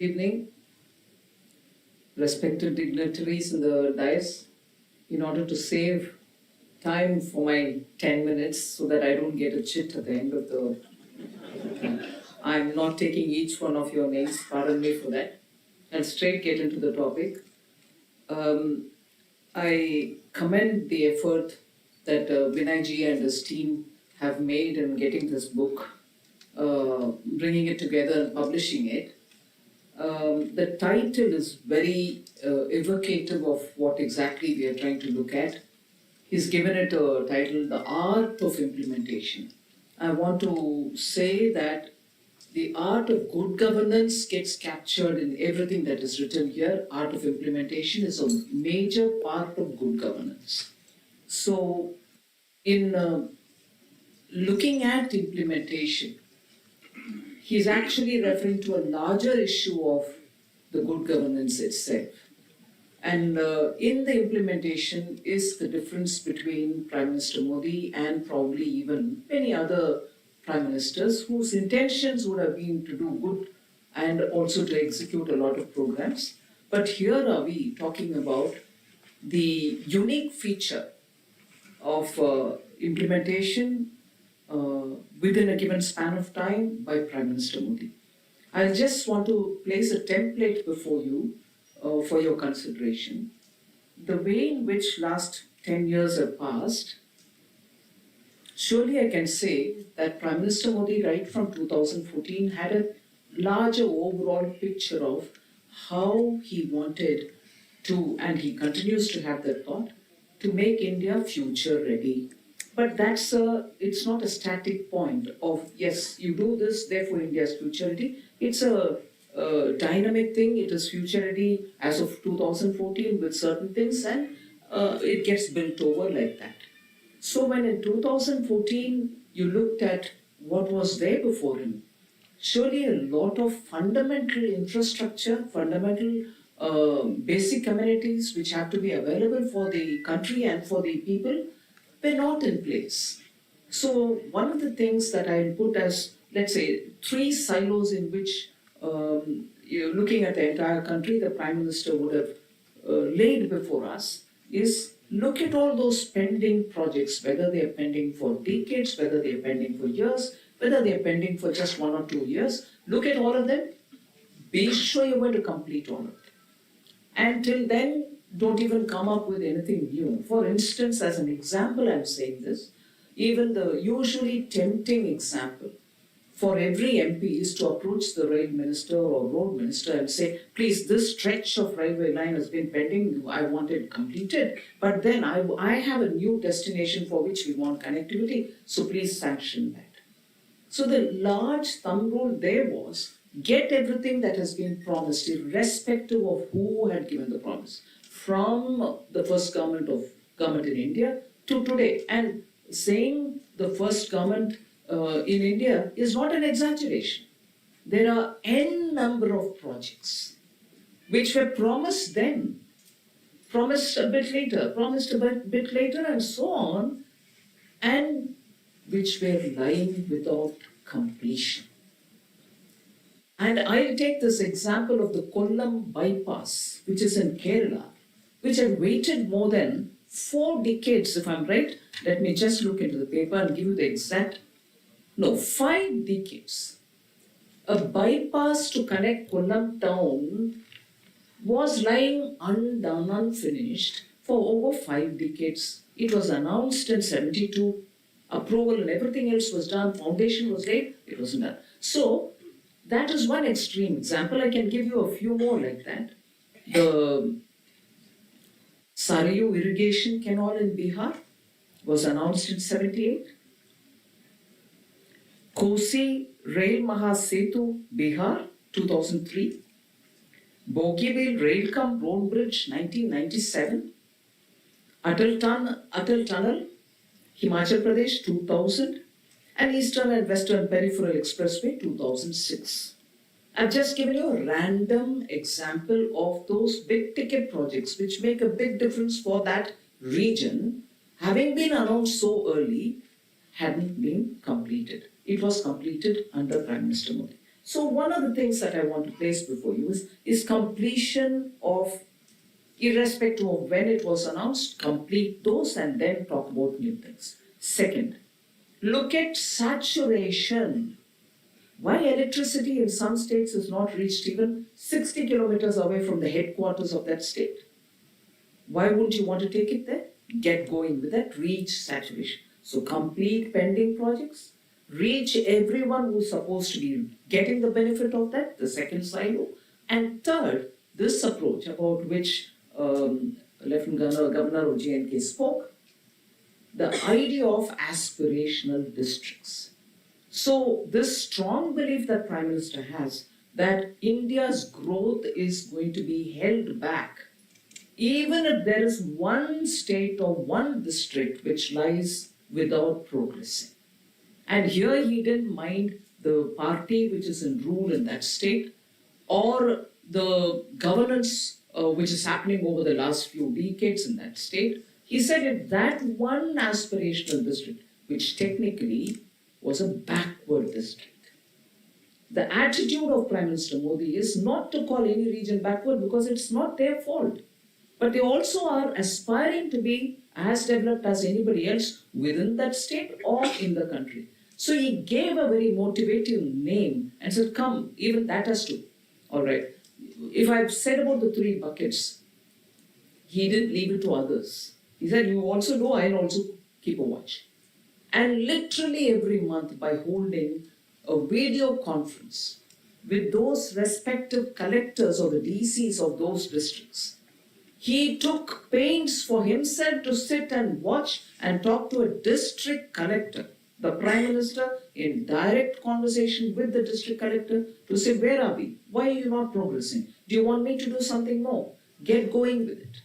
Evening, respected dignitaries in the dais, in order to save time for my 10 minutes so that I don't get a chit at the end of the. I'm not taking each one of your names, pardon me for that. I'll straight get into the topic. I commend the effort that Vinayji and his team have made in getting this book, bringing it together and publishing it. The title is very evocative of what exactly we are trying to look at. He's given it a title, The Art of Implementation. I want to say that the art of good governance gets captured in everything that is written here. Art of implementation is a major part of good governance. So, in looking at implementation, he's actually referring to a larger issue of the good governance itself. And in the implementation is the difference between Prime Minister Modi and probably even many other prime ministers whose intentions would have been to do good and also to execute a lot of programs. But here are we talking about the unique feature of implementation within a given span of time by Prime Minister Modi. I just want to place a template before you for your consideration. The way in which last 10 years have passed, surely I can say that Prime Minister Modi, right from 2014, had a larger overall picture of how he wanted to, and he continues to have that thought, to make India future ready. But it's not a static point of, yes, you do this, therefore India is future ready. It's a dynamic thing. It is future ready as of 2014 with certain things, and it gets built over like that. So when in 2014 you looked at what was there before him, surely a lot of fundamental infrastructure, fundamental basic amenities which have to be available for the country and for the people were not in place. So one of the things that I put as, let's say, three silos in which you're looking at the entire country, the Prime Minister would have laid before us is look at all those pending projects, whether they are pending for decades, whether they are pending for years, whether they are pending for just 1 or 2 years. Look at all of them. Be sure you're going to complete all of them. And till then, don't even come up with anything new. For instance, as an example, I'm saying this, even the usually tempting example for every MP is to approach the rail minister or road minister and say, please, this stretch of railway line has been pending, I want it completed, but then I have a new destination for which we want connectivity, so please sanction that. So the large thumb rule there was, get everything that has been promised, irrespective of who had given the promise, from the first government in India to today. And saying the first government in India is not an exaggeration. There are n number of projects which were promised then, promised a bit later, and so on, and which were lying without completion. And I'll take this example of the Kollam bypass, which is in Kerala, which had waited more than 4 decades, if I'm right. Let me just look into the paper and give you the exact. No, 5 decades. A bypass to connect Kollam town was lying undone, unfinished for over 5 decades. It was announced in 72, approval and everything else was done, foundation was laid, it wasn't done. So, that is one extreme example. I can give you a few more like that. The Sarayu irrigation canal in Bihar was announced in 78. Kosi Rail Mahasetu, Bihar, 2003. Bogeyville Rail Cum Road Bridge, 1997. Atal Tunnel, Himachal Pradesh, 2000. And Eastern and Western Peripheral Expressway, 2006. I've just given you a random example of those big ticket projects which make a big difference for that region, having been announced so early, hadn't been completed. It was completed under Prime Minister Modi. So one of the things that I want to place before you is completion of, irrespective of when it was announced, complete those and then talk about new things. Second, look at saturation. Why electricity in some states is not reached even 60 kilometers away from the headquarters of that state? Why wouldn't you want to take it there? Get going with that, reach saturation. So complete pending projects, reach everyone who's supposed to be getting the benefit of that, the second silo. And third, this approach about which Lieutenant Governor of J&K spoke, the idea of aspirational districts. So this strong belief that Prime Minister has that India's growth is going to be held back even if there is one state or one district which lies without progressing. And here he didn't mind the party which is in rule in that state or the governance which is happening over the last few decades in that state. He said if that one aspirational district, which technically was a backward district, the attitude of Prime Minister Modi is not to call any region backward because it's not their fault. But they also are aspiring to be as developed as anybody else within that state or in the country. So he gave a very motivating name and said, come, even that has to. All right. If I've said about the three buckets, he didn't leave it to others. He said, you also know, I'll also keep a watch. And literally every month by holding a video conference with those respective collectors or the DCs of those districts, he took pains for himself to sit and watch and talk to a district collector, the Prime Minister, in direct conversation with the district collector to say, where are we? Why are you not progressing? Do you want me to do something more? Get going with it.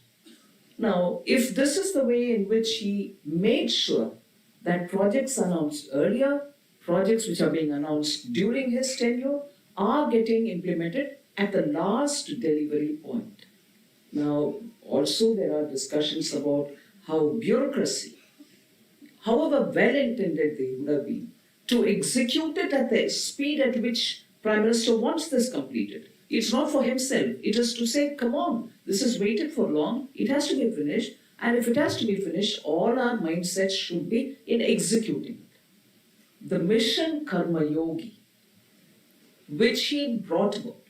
Now, if this is the way in which he made sure that projects announced earlier, projects which are being announced during his tenure, are getting implemented at the last delivery point. Now, also there are discussions about how bureaucracy, however well-intended they would have been, to execute it at the speed at which Prime Minister wants this completed. It's not for himself. It is to say, come on, this is waited for long, it has to be finished, and if it has to be finished, all our mindsets should be in executing it. The mission Karma Yogi, which he brought about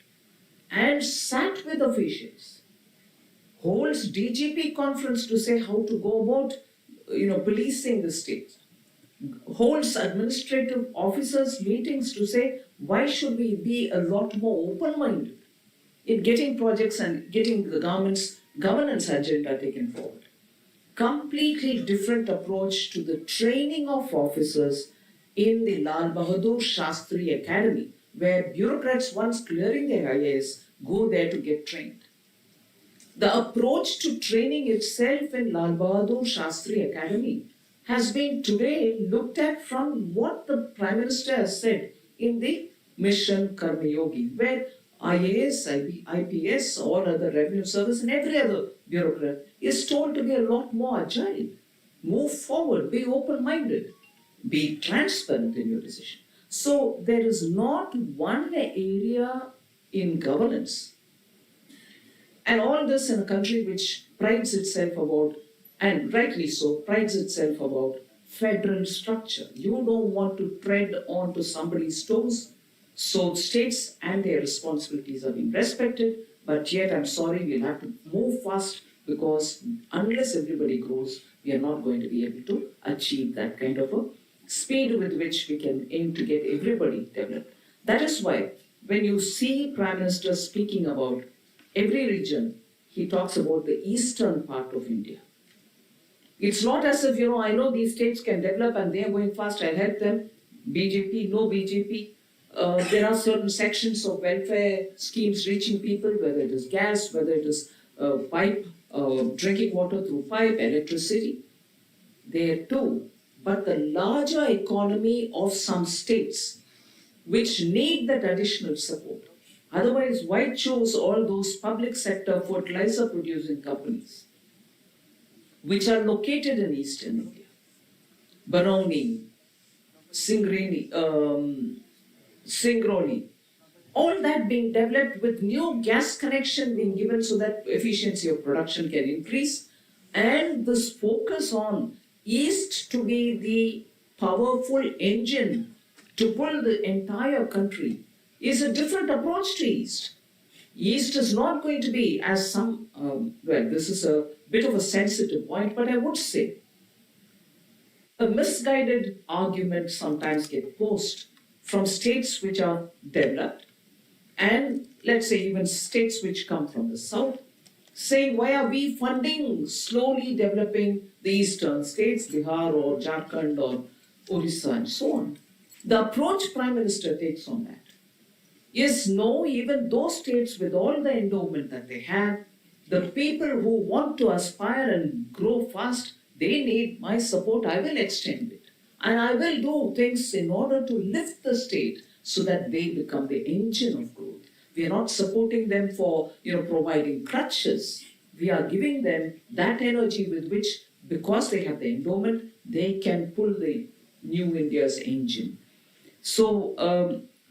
and sat with officials, holds DGP conference to say how to go about, policing the state, holds administrative officers meetings to say why should we be a lot more open-minded in getting projects and getting the government's governance agenda taken forward. Completely different approach to the training of officers in the Lal Bahadur Shastri Academy, where bureaucrats, once clearing their IAS, go there to get trained. The approach to training itself in Lal Bahadur Shastri Academy has been today looked at from what the Prime Minister has said in the Mission Karma Yogi, where IAS, IPS, or other revenue service and every other bureaucrat is told to be a lot more agile, move forward, be open-minded, be transparent in your decision. So there is not one area in governance, and all this in a country which prides itself about, and rightly so, prides itself about federal structure. You don't want to tread onto somebody's toes. So states and their responsibilities are being respected, but yet I'm sorry, we'll have to move fast because unless everybody grows, we are not going to be able to achieve that kind of a speed with which we can aim to get everybody developed. That is why when you see Prime Minister speaking about every region, he talks about the eastern part of India. It's not as if, I know these states can develop and they are going fast, I'll help them. BJP, no BJP. There are certain sections of welfare schemes reaching people, whether it is gas, whether it is pipe, drinking water through pipe, electricity. There too. But the larger economy of some states, which need that additional support. Otherwise, why choose all those public sector fertilizer producing companies, which are located in eastern India? Barauni, Singrauli, All that being developed with new gas connection being given so that efficiency of production can increase, and this focus on East to be the powerful engine to pull the entire country is a different approach to East. East is not going to be as some, well, this is a bit of a sensitive point, but I would say a misguided argument sometimes get posed from states which are developed and let's say even states which come from the south, saying why are we funding slowly developing the eastern states, Bihar or Jharkhand or Orissa and so on. The approach Prime Minister takes on that is no, even those states with all the endowment that they have, the people who want to aspire and grow fast, they need my support, I will extend it. And I will do things in order to lift the state so that they become the engine of growth. We are not supporting them for providing crutches. We are giving them that energy with which, because they have the endowment, they can pull the new India's engine. So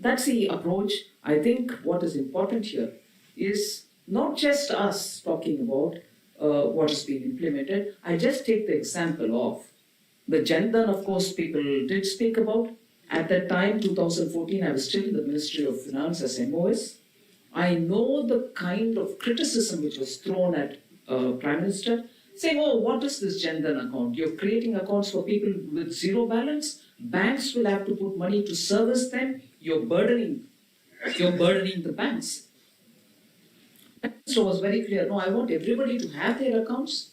that's the approach. I think what is important here is not just us talking about what is being implemented. I just take the example of the Jan Dhan, of course, people did speak about. At that time, 2014, I was still in the Ministry of Finance as MOS. I know the kind of criticism which was thrown at Prime Minister, saying, oh, what is this Jan Dhan account? You're creating accounts for people with zero balance. Banks will have to put money to service them. You're burdening the banks. Prime Minister was very clear, no, I want everybody to have their accounts.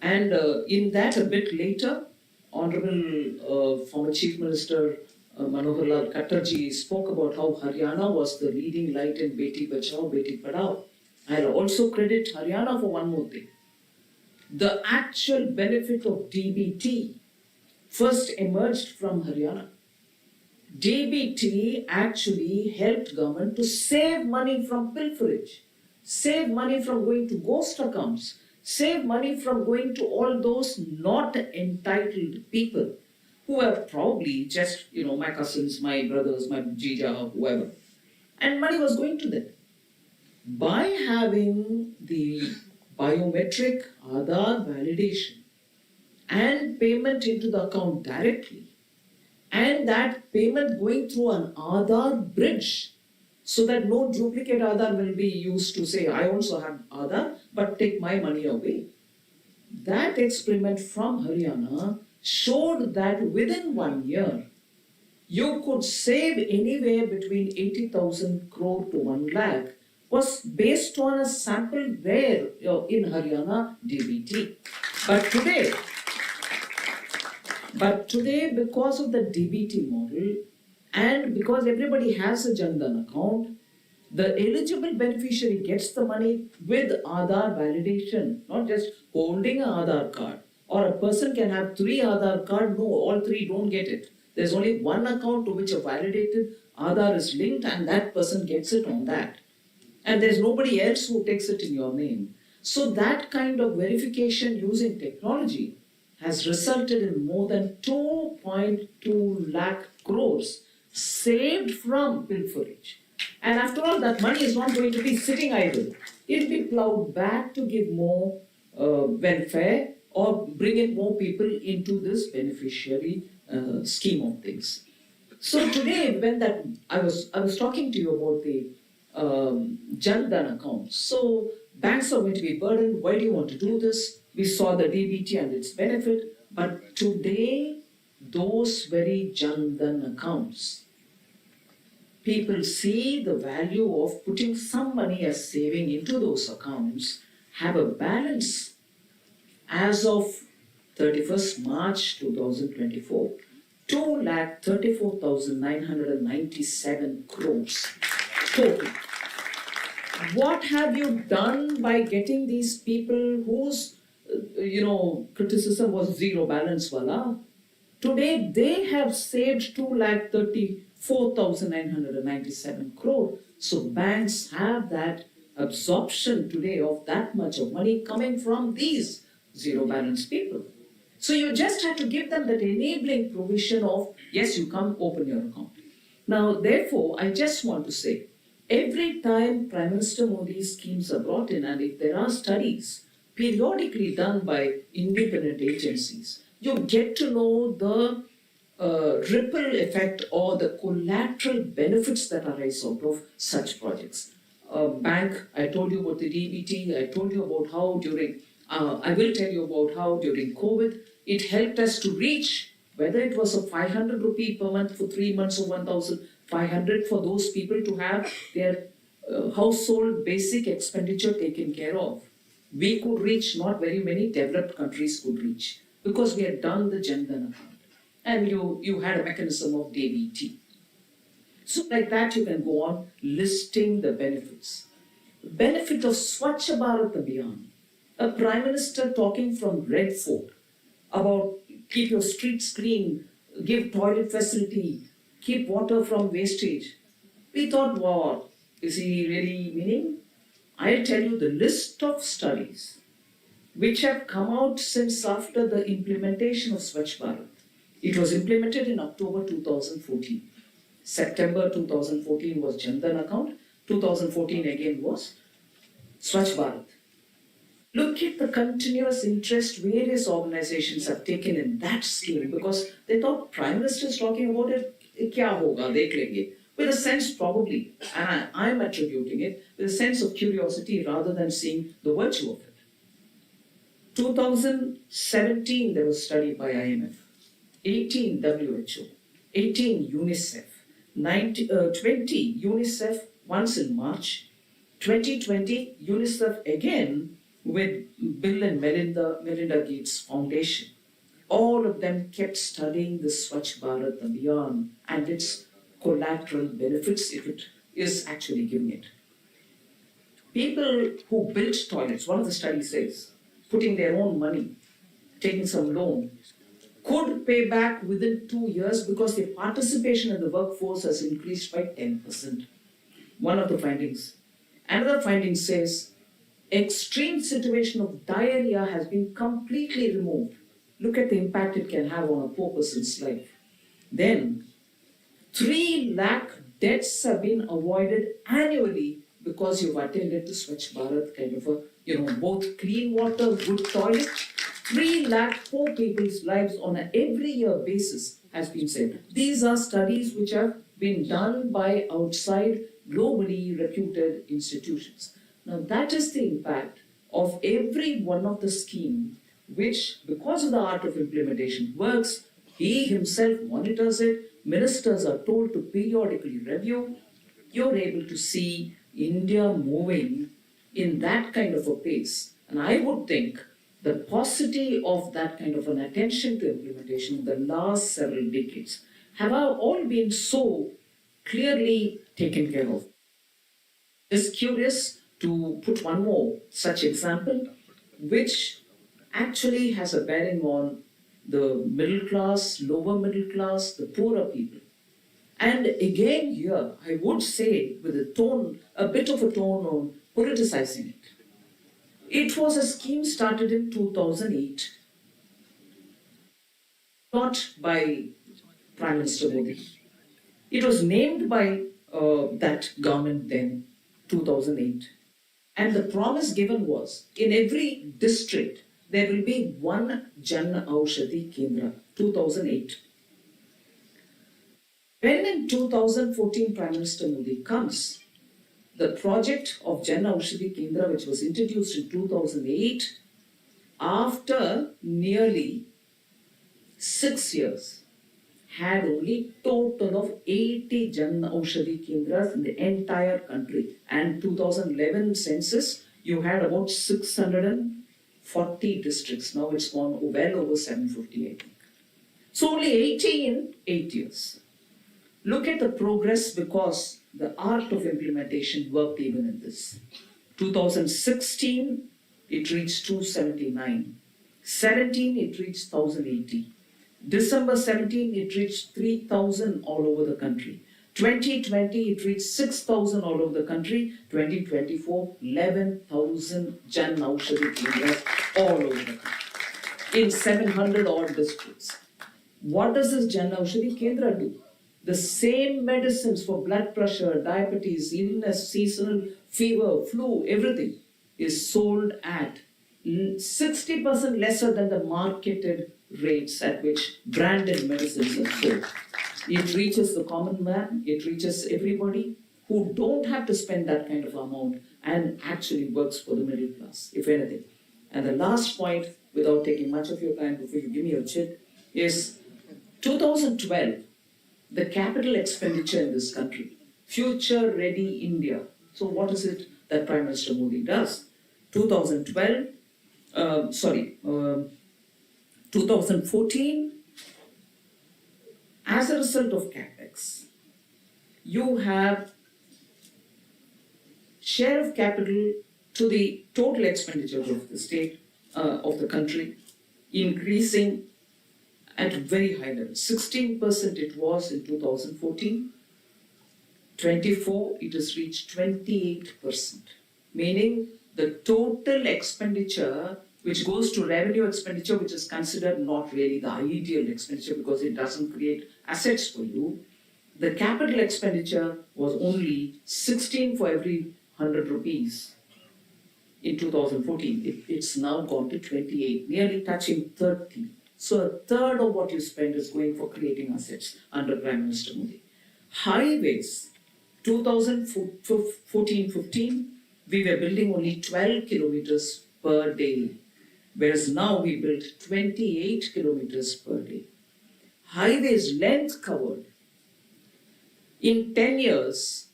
And in that, a bit later, Honorable former Chief Minister Manohar Lal Khattarji spoke about how Haryana was the leading light in Beti Bachao, Beti Padhao. I'll also credit Haryana for one more thing. The actual benefit of DBT first emerged from Haryana. DBT actually helped government to save money from pilferage, save money from going to ghost accounts, save money from going to all those not entitled people who are probably just, my cousins, my brothers, my jija, whoever. And money was going to them. By having the biometric Aadhaar validation and payment into the account directly, and that payment going through an Aadhaar bridge, so that no duplicate Aadhaar will be used to say, I also have Aadhaar, but take my money away. That experiment from Haryana showed that within 1 year, you could save anywhere between 80,000 crore to 1 lakh was based on a sample there in Haryana DBT. But today, because of the DBT model, and because everybody has a Jan Dhan account, the eligible beneficiary gets the money with Aadhaar validation, not just holding an Aadhaar card. Or a person can have 3 Aadhaar cards, no, all 3 don't get it. There's only one account to which a validated Aadhaar is linked and that person gets it on that. And there's nobody else who takes it in your name. So that kind of verification using technology has resulted in more than 2.2 lakh crores saved from pilferage. And after all, that money is not going to be sitting idle. It will be plowed back to give more welfare or bring in more people into this beneficiary scheme of things. So today, when I was talking to you about the Jan Dhan accounts. So banks are going to be burdened. Why do you want to do this? We saw the DBT and its benefit. But today, those very Jan Dhan accounts, people see the value of putting some money as saving into those accounts, have a balance as of 31st March 2024, 2,34,997 crores total. What have you done by getting these people whose criticism was zero balance wala? Today they have saved 2,34,997 crore. So banks have that absorption today of that much of money coming from these zero balance people. So you just have to give them that enabling provision of, yes, you come open your account. Now, therefore, I just want to say, Every time Prime Minister Modi's schemes are brought in, and if there are studies periodically done by independent agencies, you get to know the ripple effect or the collateral benefits that arise out of such projects. Bank, I told you about the DBT, I told you about how I will tell you about how during COVID, it helped us to reach, whether it was a 500 rupee per month for 3 months or 1,500 for those people to have their household basic expenditure taken care of. We could reach, not very many developed countries could reach, because we had done the Jan Dhan account. And you had a mechanism of DBT. So like that you can go on listing the benefits. The benefit of Swachh Bharat Abhiyan, a Prime Minister talking from Red Fort about keep your streets clean, give toilet facility, keep water from wastage. We thought, what is he really meaning? I'll tell you the list of studies which have come out since after the implementation of Swachh Bharat. It was implemented in October 2014. September 2014 was Jan Dhan account. 2014 again was Swachh Bharat. Look at the continuous interest various organizations have taken in that scheme, because they thought Prime Minister is talking about it, kya hoga, dekh lenge. With a sense probably, and I'm attributing it, with a sense of curiosity rather than seeing the virtue of it. 2017 there was a study by IMF, 18 WHO, 18 UNICEF, 20 UNICEF once in March, 2020 UNICEF again with Bill and Melinda Gates Foundation. All of them kept studying the Swachh Bharat Abhiyan and its collateral benefits if it is actually giving it. People who built toilets, one of the studies says, putting their own money, taking some loan, could pay back within 2 years because their participation in the workforce has increased by 10%. One of the findings. Another finding says, extreme situation of diarrhea has been completely removed. Look at the impact it can have on a poor person's life. Then, 3 lakh deaths have been avoided annually because you've attended to Swachh Bharat kind of a, both clean water, good toilet. 3 lakh poor people's lives on an every year basis has been saved. These are studies which have been done by outside globally reputed institutions. Now that is the impact of every one of the scheme which, because of the art of implementation, works. He himself monitors it. Ministers are told to periodically review. You're able to see India moving in that kind of a pace. And I would think the paucity of that kind of an attention to implementation in the last several decades have all been so clearly taken care of. Just curious to put one more such example, which actually has a bearing on the middle class, lower middle class, the poorer people. And again here, I would say with a bit of a tone on politicizing it. It was a scheme started in 2008, not by Prime Minister Modi. It was named by that government then, 2008. And the promise given was, in every district, there will be one Jan Aushadhi Kendra, 2008. When in 2014 Prime Minister Modi comes, the project of Jan Aushadhi Kendra, which was introduced in 2008, after nearly 6 years, had only total of 80 Jan Aushadhi Kendras in the entire country. And 2011 census, you had about 640 districts. Now it's gone well over 750, I think. So only 80 in 8 years. Look at the progress, because the art of implementation worked even in this. 2016, it reached 279. 17, it reached 1,080. December 17, it reached 3,000 all over the country. 2020, it reached 6,000 all over the country. 2024, 11,000 Jan Aushadhi Kendras all over the country in 700 odd districts. What does this Jan Aushadhi Kendra do? The same medicines for blood pressure, diabetes, illness, seasonal fever, flu, everything is sold at 60% lesser than the marketed rates at which branded medicines are sold. It reaches the common man, it reaches everybody who don't have to spend that kind of amount and actually works for the middle class, if anything. And the last point, without taking much of your time before you give me your chit, is 2012, the capital expenditure in this country, Future Ready India. So what is it that Prime Minister Modi does? 2014, as a result of capex, you have share of capital to the total expenditure of the state, of the country, increasing at very high levels. 16% it was in 2014. 24, it has reached 28%, meaning the total expenditure which goes to revenue expenditure, which is considered not really the ideal expenditure because it doesn't create assets for you. The capital expenditure was only 16 for every 100 rupees in 2014. It's now gone to 28, nearly touching 30. So a third of what you spend is going for creating assets under Prime Minister Modi. Highways, 2014-15, we were building only 12 kilometers per day, whereas now we build 28 kilometers per day. Highways length covered. In 10 years,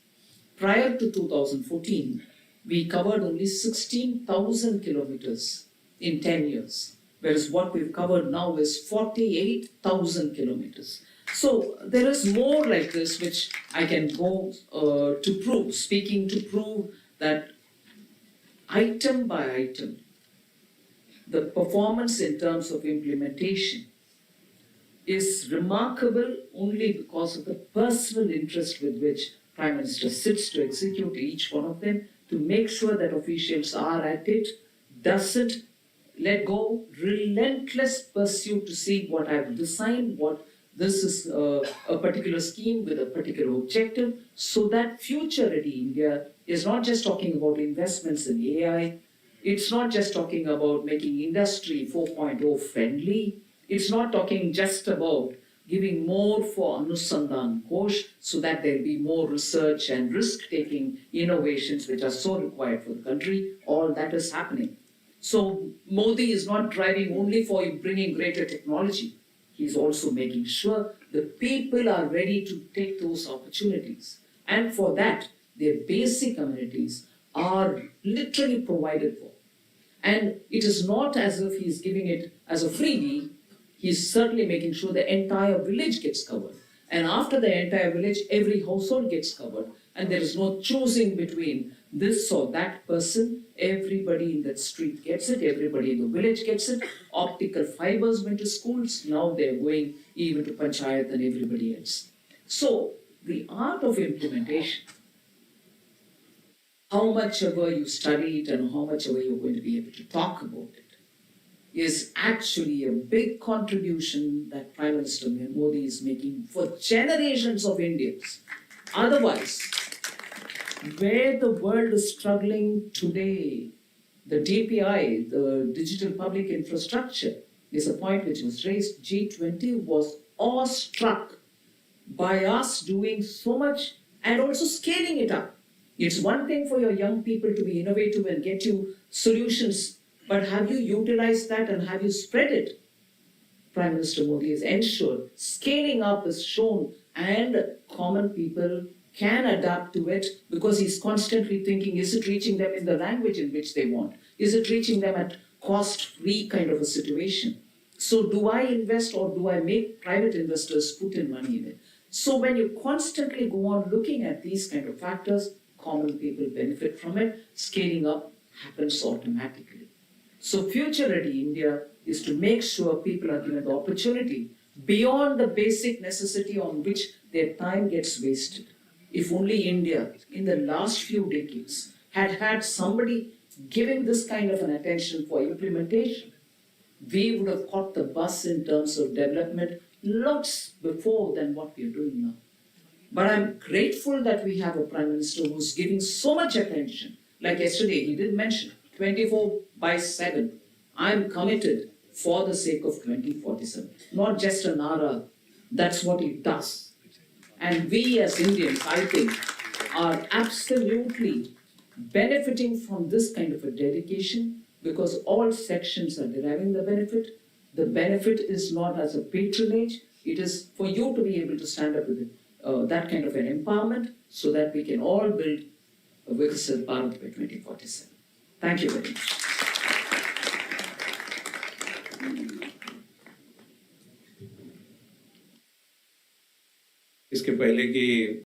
prior to 2014, we covered only 16,000 kilometers in 10 years, whereas what we've covered now is 48,000 kilometers. So there is more like this which I can go to prove, speaking to prove that item by item, the performance in terms of implementation is remarkable only because of the personal interest with which Prime Minister sits to execute each one of them, to make sure that officials are at it, doesn't let go, relentless pursuit to see what I've designed, what this is a particular scheme with a particular objective, so that Future Ready India is not just talking about investments in AI, it's not just talking about making industry 4.0 friendly, it's not talking just about giving more for Anusandhan Kosh so that there'll be more research and risk-taking innovations which are so required for the country. All that is happening. So Modi is not driving only for bringing greater technology. He's also making sure the people are ready to take those opportunities. And for that, their basic amenities are literally provided for. And it is not as if he's giving it as a freebie. He's certainly making sure the entire village gets covered. And after the entire village, every household gets covered. And there is no choosing between this or that person. Everybody in that street gets it. Everybody in the village gets it. Optical fibers went to schools. Now they're going even to Panchayat and everybody else. So the art of implementation, how much ever you study it and how much ever you're going to be able to talk about it, is actually a big contribution that Prime Minister Modi is making for generations of Indians. Otherwise, where the world is struggling today, the DPI, the digital public infrastructure, is a point which was raised. G20 was awestruck by us doing so much and also scaling it up. It's one thing for your young people to be innovative and get you solutions, but have you utilized that and have you spread it? Prime Minister Modi has ensured scaling up is shown and common people can adapt to it because he's constantly thinking, is it reaching them in the language in which they want? Is it reaching them at cost-free kind of a situation? So do I invest or do I make private investors put in money in it? So when you constantly go on looking at these kind of factors, common people benefit from it, scaling up happens automatically. So Future Ready India is to make sure people are given the opportunity beyond the basic necessity on which their time gets wasted. If only India in the last few decades had had somebody giving this kind of an attention for implementation, we would have caught the bus in terms of development lots before than what we are doing now. But I'm grateful that we have a Prime Minister who's giving so much attention. Like yesterday, he did mention 24/7. I'm committed for the sake of 2047. Not just a nara. That's what it does. And we as Indians, I think, are absolutely benefiting from this kind of a dedication because all sections are deriving the benefit. The benefit is not as a patronage, it is for you to be able to stand up with that kind of an empowerment so that we can all build a Viksit Bharat by 2047. Thank you very much. इसके पहले की